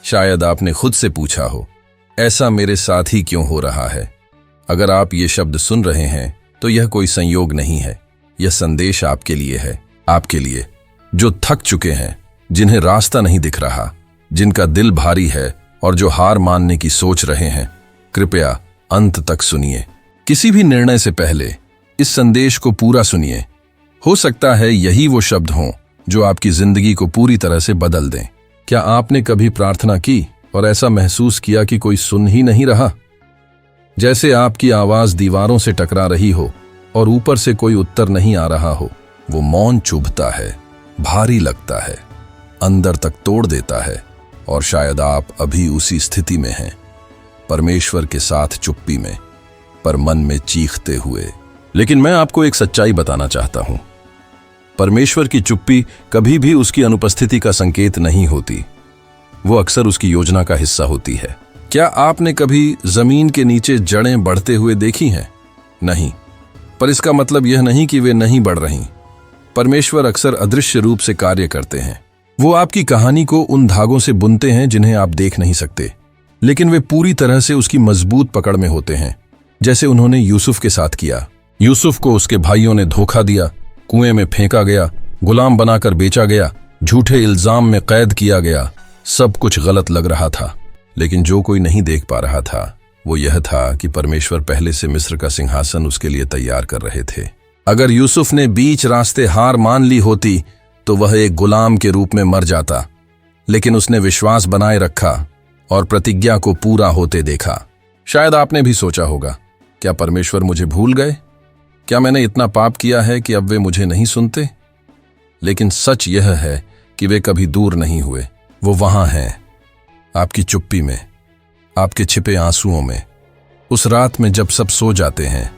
शायद आपने खुद से पूछा हो, ऐसा मेरे साथ ही क्यों हो रहा है? अगर आप ये शब्द सुन रहे हैं तो यह कोई संयोग नहीं है। यह संदेश आपके लिए है, आपके लिए जो थक चुके हैं, जिन्हें रास्ता नहीं दिख रहा, जिनका दिल भारी है और जो हार मानने की सोच रहे हैं। कृपया अंत तक सुनिए। किसी भी निर्णय से पहले इस संदेश को पूरा सुनिए। हो सकता है यही वो शब्द हों जो आपकी जिंदगी को पूरी तरह से बदल दें। क्या आपने कभी प्रार्थना की और ऐसा महसूस किया कि कोई सुन ही नहीं रहा? जैसे आपकी आवाज दीवारों से टकरा रही हो और ऊपर से कोई उत्तर नहीं आ रहा हो। वो मौन चुभता है, भारी लगता है, अंदर तक तोड़ देता है। और शायद आप अभी उसी स्थिति में हैं, परमेश्वर के साथ चुप्पी में, पर मन में चीखते हुए। लेकिन मैं आपको एक सच्चाई बताना चाहता हूं। परमेश्वर की चुप्पी कभी भी उसकी अनुपस्थिति का संकेत नहीं होती। वो अक्सर उसकी योजना का हिस्सा होती है। क्या आपने कभी जमीन के नीचे जड़ें बढ़ते हुए देखी हैं? नहीं, पर इसका मतलब यह नहीं कि वे नहीं बढ़ रहीं। परमेश्वर अक्सर अदृश्य रूप से कार्य करते हैं। वो आपकी कहानी को उन धागों से बुनते हैं जिन्हें आप देख नहीं सकते, लेकिन वे पूरी तरह से उसकी मजबूत पकड़ में होते हैं, जैसे उन्होंने यूसुफ के साथ किया। यूसुफ को उसके भाइयों ने धोखा दिया, कुएं में फेंका गया, गुलाम बनाकर बेचा गया, झूठे इल्जाम में कैद किया गया। सब कुछ गलत लग रहा था, लेकिन जो कोई नहीं देख पा रहा था वो यह था कि परमेश्वर पहले से मिस्र का सिंहासन उसके लिए तैयार कर रहे थे। अगर यूसुफ ने बीच रास्ते हार मान ली होती तो वह एक गुलाम के रूप में मर जाता, लेकिन उसने विश्वास बनाए रखा और प्रतिज्ञा को पूरा होते देखा। शायद आपने भी सोचा होगा, क्या परमेश्वर मुझे भूल गए? क्या मैंने इतना पाप किया है कि अब वे मुझे नहीं सुनते? लेकिन सच यह है कि वे कभी दूर नहीं हुए। वो वहां हैं, आपकी चुप्पी में, आपके छिपे आंसुओं में। उस रात में जब सब सो जाते हैं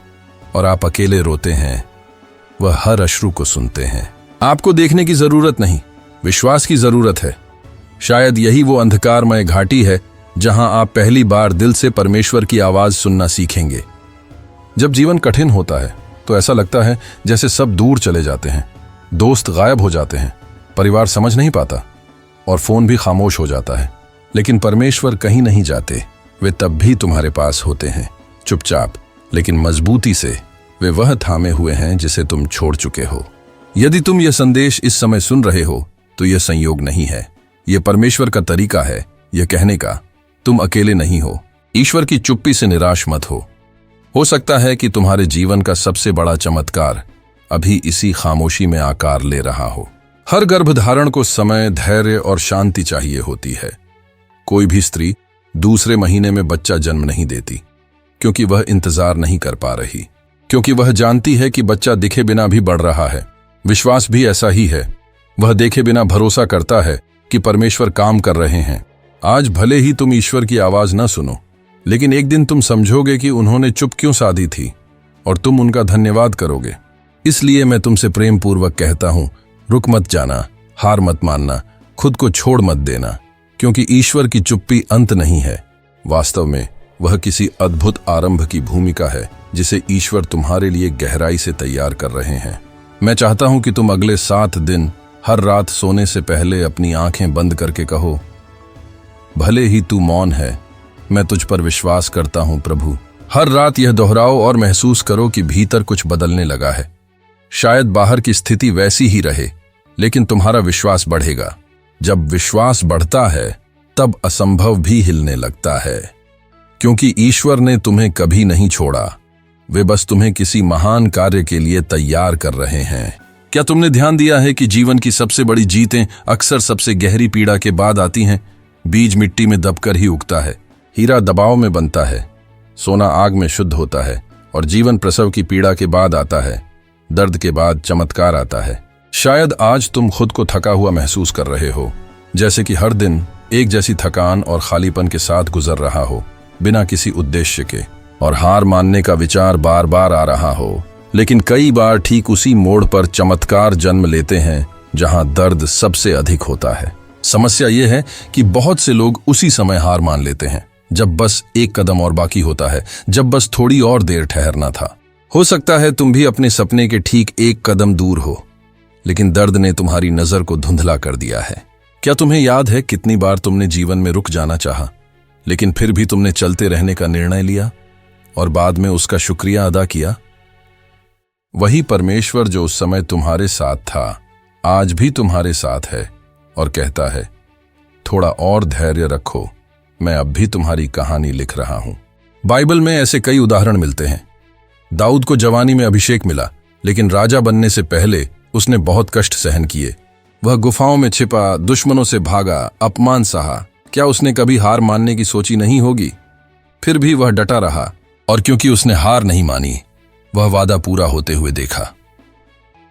और आप अकेले रोते हैं, वह हर अश्रु को सुनते हैं। आपको देखने की जरूरत नहीं, विश्वास की जरूरत है। शायद यही वो अंधकारमय घाटी है जहां आप पहली बार दिल से परमेश्वर की आवाज सुनना सीखेंगे। जब जीवन कठिन होता है तो ऐसा लगता है जैसे सब दूर चले जाते हैं, दोस्त गायब हो जाते हैं, परिवार समझ नहीं पाता और फोन भी खामोश हो जाता है। लेकिन परमेश्वर कहीं नहीं जाते। वे तब भी तुम्हारे पास होते हैं, चुपचाप लेकिन मजबूती से। वे वह थामे हुए हैं जिसे तुम छोड़ चुके हो। यदि तुम यह संदेश इस समय सुन रहे हो तो यह संयोग नहीं है, यह परमेश्वर का तरीका है यह कहने का, तुम अकेले नहीं हो। ईश्वर की चुप्पी से निराश मत हो सकता है कि तुम्हारे जीवन का सबसे बड़ा चमत्कार अभी इसी खामोशी में आकार ले रहा हो। हर गर्भधारण को समय, धैर्य और शांति चाहिए होती है। कोई भी स्त्री दूसरे महीने में बच्चा जन्म नहीं देती, क्योंकि वह इंतजार नहीं कर पा रही, क्योंकि वह जानती है कि बच्चा दिखे बिना भी बढ़ रहा है। विश्वास भी ऐसा ही है। वह देखे बिना भरोसा करता है कि परमेश्वर काम कर रहे हैं। आज भले ही तुम ईश्वर की आवाज न सुनो, लेकिन एक दिन तुम समझोगे कि उन्होंने चुप क्यों साधी थी और तुम उनका धन्यवाद करोगे। इसलिए मैं तुमसे प्रेम पूर्वक कहता हूं, रुक मत जाना, हार मत मानना, खुद को छोड़ मत देना, क्योंकि ईश्वर की चुप्पी अंत नहीं है। वास्तव में वह किसी अद्भुत आरंभ की भूमिका है जिसे ईश्वर तुम्हारे लिए गहराई से तैयार कर रहे हैं। मैं चाहता हूं कि तुम अगले 7 दिन हर रात सोने से पहले अपनी आंखें बंद करके कहो, भले ही तू मौन है, मैं तुझ पर विश्वास करता हूं प्रभु। हर रात यह दोहराओ और महसूस करो कि भीतर कुछ बदलने लगा है। शायद बाहर की स्थिति वैसी ही रहे, लेकिन तुम्हारा विश्वास बढ़ेगा। जब विश्वास बढ़ता है तब असंभव भी हिलने लगता है, क्योंकि ईश्वर ने तुम्हें कभी नहीं छोड़ा। वे बस तुम्हें किसी महान कार्य के लिए तैयार कर रहे हैं। क्या तुमने ध्यान दिया है कि जीवन की सबसे बड़ी जीतें अक्सर सबसे गहरी पीड़ा के बाद आती हैं? बीज मिट्टी में दबकर ही उगता है, हीरा दबाव में बनता है, सोना आग में शुद्ध होता है, और जीवन प्रसव की पीड़ा के बाद आता है, दर्द के बाद चमत्कार आता है। शायद आज तुम खुद को थका हुआ महसूस कर रहे हो, जैसे कि हर दिन एक जैसी थकान और खालीपन के साथ गुजर रहा हो, बिना किसी उद्देश्य के, और हार मानने का विचार बार बार आ रहा हो। लेकिन कई बार ठीक उसी मोड़ पर चमत्कार जन्म लेते हैं जहां दर्द सबसे अधिक होता है। समस्या यह है कि बहुत से लोग उसी समय हार मान लेते हैं जब बस एक कदम और बाकी होता है, जब बस थोड़ी और देर ठहरना था। हो सकता है तुम भी अपने सपने के ठीक एक कदम दूर हो, लेकिन दर्द ने तुम्हारी नजर को धुंधला कर दिया है। क्या तुम्हें याद है कितनी बार तुमने जीवन में रुक जाना चाहा, लेकिन फिर भी तुमने चलते रहने का निर्णय लिया और बाद में उसका शुक्रिया अदा किया? वही परमेश्वर जो उस समय तुम्हारे साथ था, आज भी तुम्हारे साथ है और कहता है, थोड़ा और धैर्य रखो, मैं अब भी तुम्हारी कहानी लिख रहा हूं। बाइबल में ऐसे कई उदाहरण मिलते हैं। दाऊद को जवानी में अभिषेक मिला, लेकिन राजा बनने से पहले उसने बहुत कष्ट सहन किए। वह गुफाओं में छिपा, दुश्मनों से भागा, अपमान सहा। क्या उसने कभी हार मानने की सोची नहीं होगी? फिर भी वह डटा रहा, और क्योंकि उसने हार नहीं मानी, वह वादा पूरा होते हुए देखा।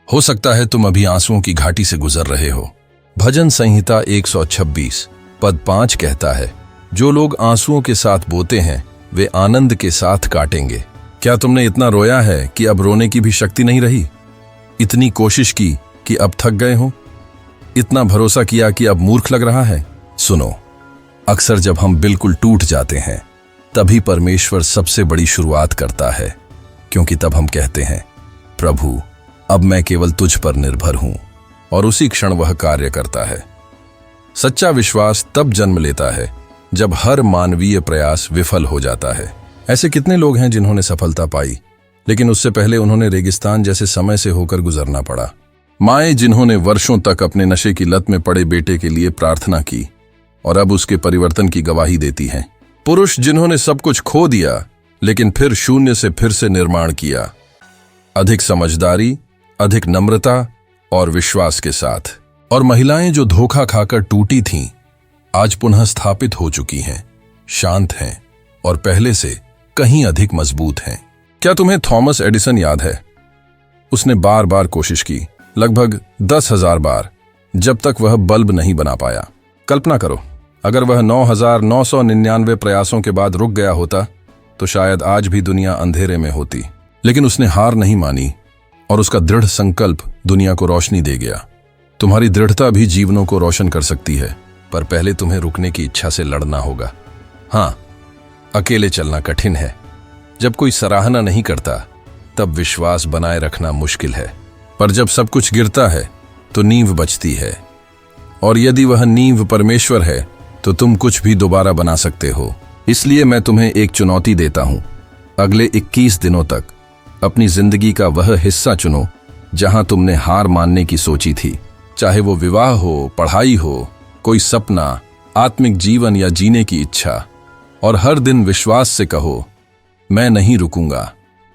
हो सकता है तुम अभी आंसुओं की घाटी से गुजर रहे हो। भजन संहिता 126 पद 5 कहता है, जो लोग आंसुओं के साथ बोते हैं वे आनंद के साथ काटेंगे। क्या तुमने इतना रोया है कि अब रोने की भी शक्ति नहीं रही? इतनी कोशिश की कि अब थक गए हो? इतना भरोसा किया कि अब मूर्ख लग रहा है? सुनो, अक्सर जब हम बिल्कुल टूट जाते हैं तभी परमेश्वर सबसे बड़ी शुरुआत करता है, क्योंकि तब हम कहते हैं, प्रभु अब मैं केवल तुझ पर निर्भर हूं, और उसी क्षण वह कार्य करता है। सच्चा विश्वास तब जन्म लेता है जब हर मानवीय प्रयास विफल हो जाता है। ऐसे कितने लोग हैं जिन्होंने सफलता पाई, लेकिन उससे पहले उन्होंने रेगिस्तान जैसे समय से होकर गुजरना पड़ा। माएं जिन्होंने वर्षों तक अपने नशे की लत में पड़े बेटे के लिए प्रार्थना की और अब उसके परिवर्तन की गवाही देती हैं। पुरुष जिन्होंने सब कुछ खो दिया लेकिन फिर शून्य से फिर से निर्माण किया, अधिक समझदारी, अधिक नम्रता और विश्वास के साथ। और महिलाएं जो धोखा खाकर टूटी थीं, आज पुनः स्थापित हो चुकी हैं, शांत हैं और पहले से कहीं अधिक मजबूत हैं। क्या तुम्हें थॉमस एडिसन याद है? उसने बार बार कोशिश की, लगभग 10,000 बार, जब तक वह बल्ब नहीं बना पाया। कल्पना करो, अगर वह 9,999 प्रयासों के बाद रुक गया होता तो शायद आज भी दुनिया अंधेरे में होती। लेकिन उसने हार नहीं मानी और उसका दृढ़ संकल्प दुनिया को रोशनी दे गया। तुम्हारी दृढ़ता भी जीवनों को रोशन कर सकती है, पर पहले तुम्हें रुकने की इच्छा से लड़ना होगा। हाँ, अकेले चलना कठिन है। जब कोई सराहना नहीं करता तब विश्वास बनाए रखना मुश्किल है, पर जब सब कुछ गिरता है तो नींव बचती है, और यदि वह नींव परमेश्वर है तो तुम कुछ भी दोबारा बना सकते हो। इसलिए मैं तुम्हें एक चुनौती देता हूं। अगले 21 दिनों तक अपनी जिंदगी का वह हिस्सा चुनो जहां तुमने हार मानने की सोची थी, चाहे वो विवाह हो, पढ़ाई हो, कोई सपना, आत्मिक जीवन या जीने की इच्छा। और हर दिन विश्वास से कहो, मैं नहीं रुकूंगा,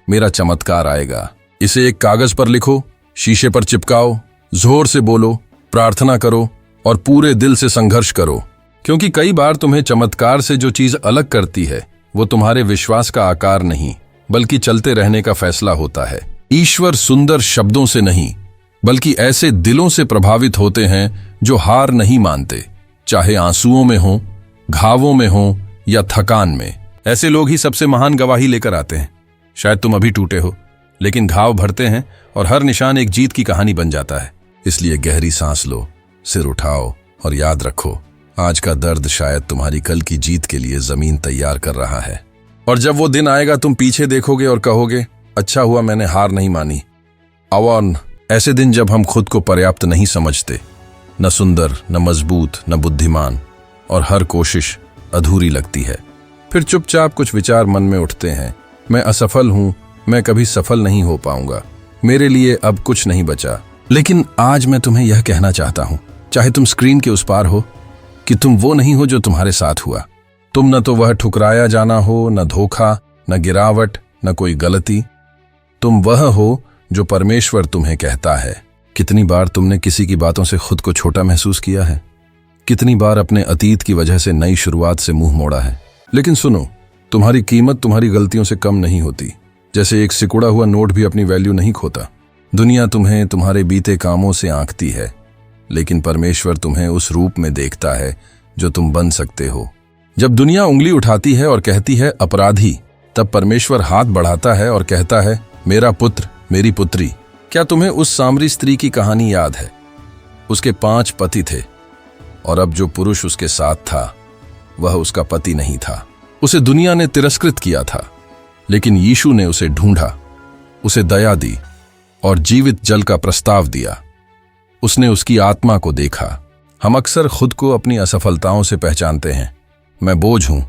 मेरा चमत्कार आएगा। इसे एक कागज पर लिखो, शीशे पर चिपकाओ, जोर से बोलो, प्रार्थना करो और पूरे दिल से संघर्ष करो, क्योंकि कई बार तुम्हें चमत्कार से जो चीज अलग करती है वो तुम्हारे विश्वास का आकार नहीं बल्कि चलते रहने का फैसला होता है। ईश्वर सुंदर शब्दों से नहीं बल्कि ऐसे दिलों से प्रभावित होते हैं जो हार नहीं मानते, चाहे आंसुओं में हो, घावों में हो या थकान में। ऐसे लोग ही सबसे महान गवाही लेकर आते हैं। शायद तुम अभी टूटे हो, लेकिन घाव भरते हैं और हर निशान एक जीत की कहानी बन जाता है। इसलिए गहरी सांस लो, सिर उठाओ और याद रखो, आज का दर्द शायद तुम्हारी कल की जीत के लिए जमीन तैयार कर रहा है। और जब वो दिन आएगा तुम पीछे देखोगे और कहोगे, अच्छा हुआ मैंने हार नहीं मानी। अवान ऐसे दिन जब हम खुद को पर्याप्त नहीं समझते, न सुंदर, न मजबूत, न बुद्धिमान, और हर कोशिश अधूरी लगती है। फिर चुपचाप कुछ विचार मन में उठते हैं, मैं असफल हूं, मैं कभी सफल नहीं हो पाऊंगा, मेरे लिए अब कुछ नहीं बचा। लेकिन आज मैं तुम्हें यह कहना चाहता हूं, चाहे तुम स्क्रीन के उस पार हो, कि तुम वो नहीं हो जो तुम्हारे साथ हुआ। तुम न तो वह ठुकराया जाना हो, न धोखा, न गिरावट, न कोई गलती। तुम वह हो जो परमेश्वर तुम्हें कहता है। कितनी बार तुमने किसी की बातों से खुद को छोटा महसूस किया है? कितनी बार अपने अतीत की वजह से नई शुरुआत से मुंह मोड़ा है? लेकिन सुनो, तुम्हारी कीमत तुम्हारी गलतियों से कम नहीं होती। जैसे एक सिकुड़ा हुआ नोट भी अपनी वैल्यू नहीं खोता। दुनिया तुम्हें तुम्हारे बीते कामों से आंकती है, लेकिन परमेश्वर तुम्हें उस रूप में देखता है जो तुम बन सकते हो। जब दुनिया उंगली उठाती है और कहती है अपराधी, तब परमेश्वर हाथ बढ़ाता है और कहता है, मेरा पुत्र, मेरी पुत्री। क्या तुम्हें उस सामरी स्त्री की कहानी याद है? उसके 5 पति थे और अब जो पुरुष उसके साथ था वह उसका पति नहीं था। उसे दुनिया ने तिरस्कृत किया था, लेकिन यीशु ने उसे ढूंढा, उसे दया दी और जीवित जल का प्रस्ताव दिया। उसने उसकी आत्मा को देखा। हम अक्सर खुद को अपनी असफलताओं से पहचानते हैं। मैं बोझ हूं,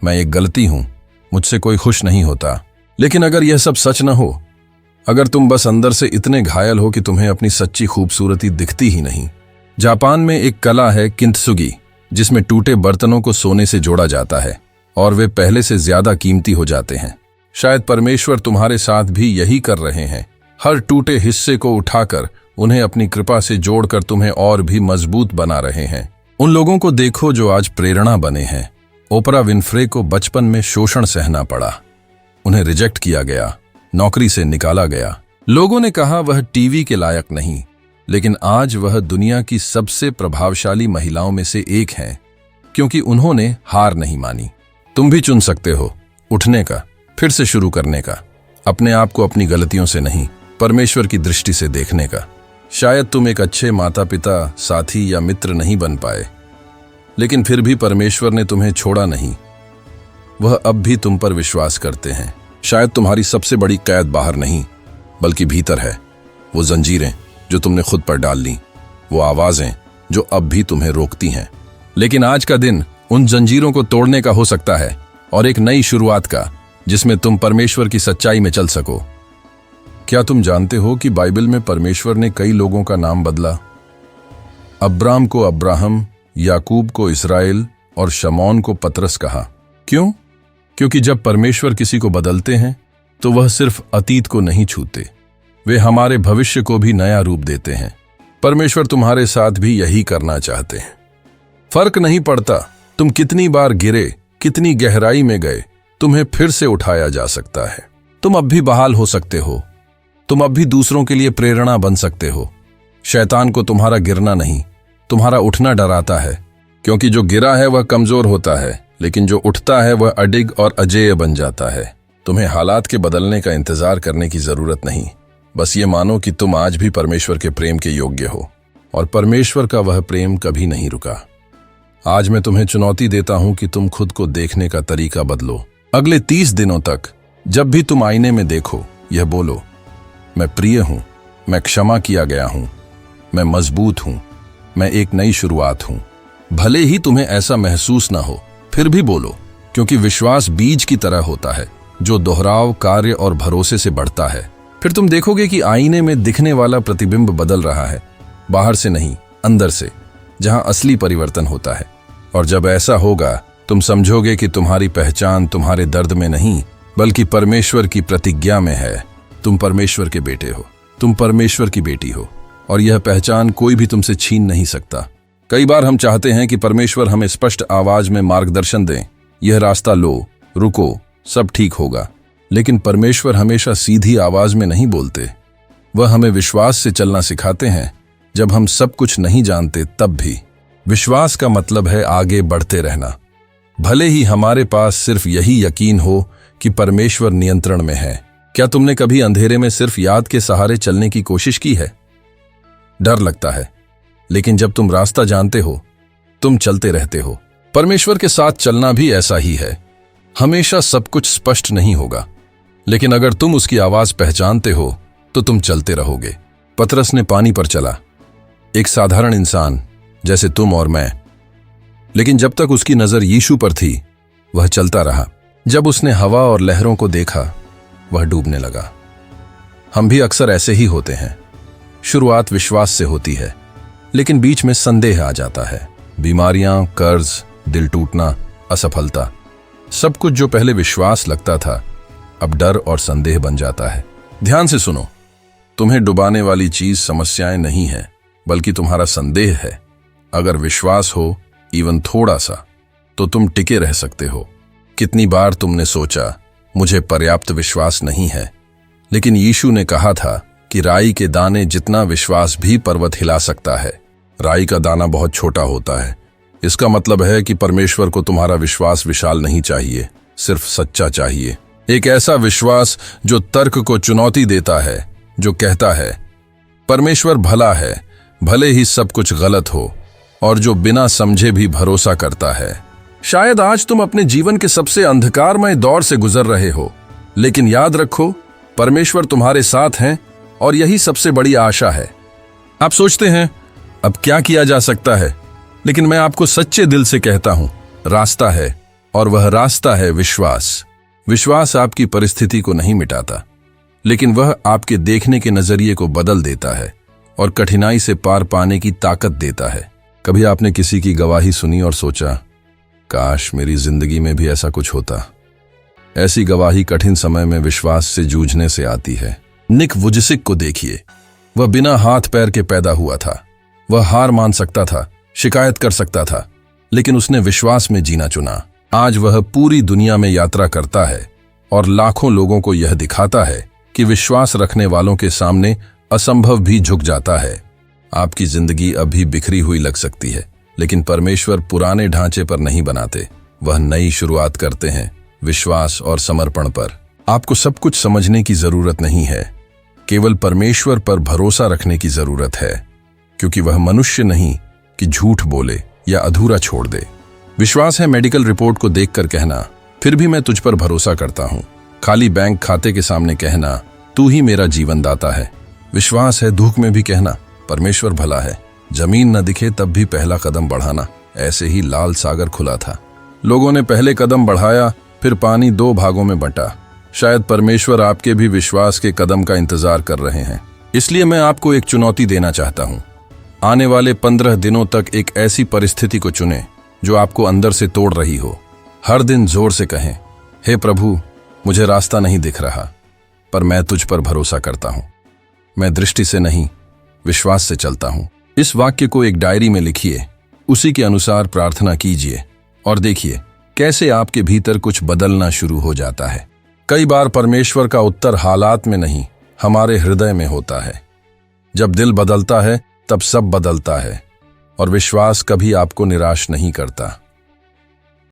मैं एक गलती हूं, मुझसे कोई खुश नहीं होता। लेकिन अगर यह सब सच न हो, अगर तुम बस अंदर से इतने घायल हो कि तुम्हें अपनी सच्ची खूबसूरती दिखती ही नहीं। जापान में एक कला है किंतसुगी, जिसमें टूटे बर्तनों को सोने से जोड़ा जाता है और वे पहले से ज्यादा कीमती हो जाते हैं। शायद परमेश्वर तुम्हारे साथ भी यही कर रहे हैं। हर टूटे हिस्से को उठाकर उन्हें अपनी कृपा से जोड़कर तुम्हें और भी मजबूत बना रहे हैं। उन लोगों को देखो जो आज प्रेरणा बने हैं। ओपरा विनफ्रे को बचपन में शोषण सहना पड़ा, उन्हें रिजेक्ट किया गया, नौकरी से निकाला गया। लोगों ने कहा वह टीवी के लायक नहीं, लेकिन आज वह दुनिया की सबसे प्रभावशाली महिलाओं में से एक हैं, क्योंकि उन्होंने हार नहीं मानी। तुम भी चुन सकते हो उठने का, फिर से शुरू करने का, अपने आप को अपनी गलतियों से नहीं, परमेश्वर की दृष्टि से देखने का। शायद तुम एक अच्छे माता पिता, साथी या मित्र नहीं बन पाए, लेकिन फिर भी परमेश्वर ने तुम्हें छोड़ा नहीं। वह अब भी तुम पर विश्वास करते हैं। शायद तुम्हारी सबसे बड़ी कैद बाहर नहीं, बल्कि भीतर है। वो जंजीरें जो तुमने खुद पर डाल ली, वो आवाजें जो अब भी तुम्हें रोकती हैं। लेकिन आज का दिन उन जंजीरों को तोड़ने का हो सकता है और एक नई शुरुआत का, जिसमें तुम परमेश्वर की सच्चाई में चल सको। क्या तुम जानते हो कि बाइबल में परमेश्वर ने कई लोगों का नाम बदला? अब्राम को अब्राहम, याकूब को इस्राएल और शमौन को पतरस कहा। क्यों? क्योंकि जब परमेश्वर किसी को बदलते हैं तो वह सिर्फ अतीत को नहीं छूते, वे हमारे भविष्य को भी नया रूप देते हैं। परमेश्वर तुम्हारे साथ भी यही करना चाहते हैं। फर्क नहीं पड़ता तुम कितनी बार गिरे, कितनी गहराई में गए, तुम्हें फिर से उठाया जा सकता है। तुम अब भी बहाल हो सकते हो, तुम अब भी दूसरों के लिए प्रेरणा बन सकते हो। शैतान को तुम्हारा गिरना नहीं, तुम्हारा उठना डराता है, क्योंकि जो गिरा है वह कमजोर होता है, लेकिन जो उठता है वह अडिग और अजेय बन जाता है। तुम्हें हालात के बदलने का इंतजार करने की जरूरत नहीं, बस ये मानो कि तुम आज भी परमेश्वर के प्रेम के योग्य हो और परमेश्वर का वह प्रेम कभी नहीं रुका। आज मैं तुम्हें चुनौती देता हूं कि तुम खुद को देखने का तरीका बदलो। अगले 30 दिनों तक जब भी तुम आईने में देखो, यह बोलो, मैं प्रिय हूं, मैं क्षमा किया गया हूं, मैं मजबूत हूं, मैं एक नई शुरुआत हूं। भले ही तुम्हें ऐसा महसूस ना हो, फिर भी बोलो, क्योंकि विश्वास बीज की तरह होता है जो दोहराव, कार्य और भरोसे से बढ़ता है। फिर तुम देखोगे कि आईने में दिखने वाला प्रतिबिंब बदल रहा है, बाहर से नहीं, अंदर से, जहां असली परिवर्तन होता है। और जब ऐसा होगा, तुम समझोगे कि तुम्हारी पहचान तुम्हारे दर्द में नहीं, बल्कि परमेश्वर की प्रतिज्ञा में है। तुम परमेश्वर के बेटे हो, तुम परमेश्वर की बेटी हो, और यह पहचान कोई भी तुमसे छीन नहीं सकता। कई बार हम चाहते हैं कि परमेश्वर हमें स्पष्ट आवाज में मार्गदर्शन दें, यह रास्ता लो, रुको, सब ठीक होगा। लेकिन परमेश्वर हमेशा सीधी आवाज में नहीं बोलते। वह हमें विश्वास से चलना सिखाते हैं, जब हम सब कुछ नहीं जानते तब भी। विश्वास का मतलब है आगे बढ़ते रहना, भले ही हमारे पास सिर्फ यही यकीन हो कि परमेश्वर नियंत्रण में है। क्या तुमने कभी अंधेरे में सिर्फ याद के सहारे चलने की कोशिश की है? डर लगता है, लेकिन जब तुम रास्ता जानते हो, तुम चलते रहते हो। परमेश्वर के साथ चलना भी ऐसा ही है। हमेशा सब कुछ स्पष्ट नहीं होगा, लेकिन अगर तुम उसकी आवाज पहचानते हो तो तुम चलते रहोगे। पतरस ने पानी पर चला, एक साधारण इंसान जैसे तुम और मैं, लेकिन जब तक उसकी नजर यीशु पर थी, वह चलता रहा। जब उसने हवा और लहरों को देखा, वह डूबने लगा। हम भी अक्सर ऐसे ही होते हैं। शुरुआत विश्वास से होती है, लेकिन बीच में संदेह आ जाता है। बीमारियां, कर्ज, दिल टूटना, असफलता, सब कुछ जो पहले विश्वास लगता था, अब डर और संदेह बन जाता है। ध्यान से सुनो, तुम्हें डुबाने वाली चीज समस्याएं नहीं है, बल्कि तुम्हारा संदेह है। अगर विश्वास हो, इवन थोड़ा सा, तो तुम टिके रह सकते हो। कितनी बार तुमने सोचा, मुझे पर्याप्त विश्वास नहीं है, लेकिन यीशु ने कहा था कि राई के दाने जितना विश्वास भी पर्वत हिला सकता है। राई का दाना बहुत छोटा होता है। इसका मतलब है कि परमेश्वर को तुम्हारा विश्वास विशाल नहीं चाहिए, सिर्फ सच्चा चाहिए। एक ऐसा विश्वास जो तर्क को चुनौती देता है, जो कहता है परमेश्वर भला है, भले ही सब कुछ गलत हो, और जो बिना समझे भी भरोसा करता है। शायद आज तुम अपने जीवन के सबसे अंधकारमय दौर से गुजर रहे हो, लेकिन याद रखो, परमेश्वर तुम्हारे साथ हैं और यही सबसे बड़ी आशा है। आप सोचते हैं, अब क्या किया जा सकता है? लेकिन मैं आपको सच्चे दिल से कहता हूं, रास्ता है, और वह रास्ता है विश्वास। विश्वास आपकी परिस्थिति को नहीं मिटाता, लेकिन वह आपके देखने के नजरिए को बदल देता है और कठिनाई से पार पाने की ताकत देता है। कभी आपने किसी की गवाही सुनी और सोचा, काश मेरी जिंदगी में भी ऐसा कुछ होता? ऐसी गवाही कठिन समय में विश्वास से जूझने से आती है। निक वुजसिक को देखिए, वह बिना हाथ पैर के पैदा हुआ था। वह हार मान सकता था, शिकायत कर सकता था, लेकिन उसने विश्वास में जीना चुना। आज वह पूरी दुनिया में यात्रा करता है और लाखों लोगों को यह दिखाता है कि विश्वास रखने वालों के सामने असंभव भी झुक जाता है। आपकी जिंदगी अभी बिखरी हुई लग सकती है, लेकिन परमेश्वर पुराने ढांचे पर नहीं बनाते, वह नई शुरुआत करते हैं विश्वास और समर्पण पर। आपको सब कुछ समझने की जरूरत नहीं है, केवल परमेश्वर पर भरोसा रखने की जरूरत है, क्योंकि वह मनुष्य नहीं कि झूठ बोले या अधूरा छोड़ दे। विश्वास है मेडिकल रिपोर्ट को देखकर कहना, फिर भी मैं तुझ पर भरोसा करता हूं। खाली बैंक खाते के सामने कहना, तू ही मेरा जीवन दाता है। विश्वास है दुख में भी कहना, परमेश्वर भला है। जमीन न दिखे तब भी पहला कदम बढ़ाना। ऐसे ही लाल सागर खुला था, लोगों ने पहले कदम बढ़ाया, फिर पानी 2 भागों में बंटा। शायद परमेश्वर आपके भी विश्वास के कदम का इंतजार कर रहे हैं। इसलिए मैं आपको एक चुनौती देना चाहता हूं। आने वाले 15 दिनों तक एक ऐसी परिस्थिति को चुनें जो आपको अंदर से तोड़ रही हो। हर दिन जोर से कहें, हे प्रभु, मुझे रास्ता नहीं दिख रहा, पर मैं तुझ पर भरोसा करता हूं। मैं दृष्टि से नहीं, विश्वास से चलता हूं। इस वाक्य को एक डायरी में लिखिए, उसी के अनुसार प्रार्थना कीजिए और देखिए कैसे आपके भीतर कुछ बदलना शुरू हो जाता है। कई बार परमेश्वर का उत्तर हालात में नहीं, हमारे हृदय में होता है। जब दिल बदलता है तब सब बदलता है, और विश्वास कभी आपको निराश नहीं करता।